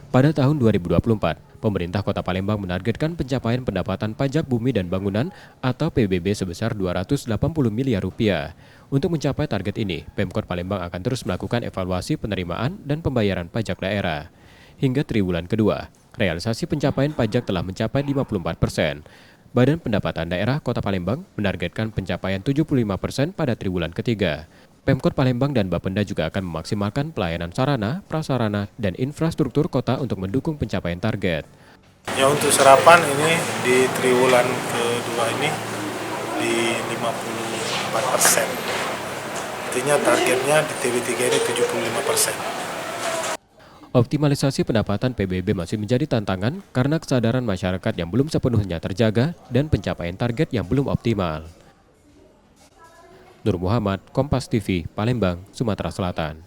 Pada tahun 2024, pemerintah Kota Palembang menargetkan pencapaian pendapatan pajak bumi dan bangunan atau PBB sebesar 280 miliar rupiah. Untuk mencapai target ini, Pemkot Palembang akan terus melakukan evaluasi penerimaan dan pembayaran pajak daerah. Hingga triwulan kedua, realisasi pencapaian pajak telah mencapai 54%. Badan Pendapatan Daerah Kota Palembang menargetkan pencapaian 75% pada triwulan ketiga. Pemkot Palembang dan Bapenda juga akan memaksimalkan pelayanan sarana, prasarana, dan infrastruktur kota untuk mendukung pencapaian target. Ya, untuk serapan ini di triwulan kedua ini di 54%. Artinya targetnya di TB3 ini 75%. Optimalisasi pendapatan PBB masih menjadi tantangan karena kesadaran masyarakat yang belum sepenuhnya terjaga dan pencapaian target yang belum optimal. Nur Muhammad, Kompas TV, Palembang, Sumatera Selatan.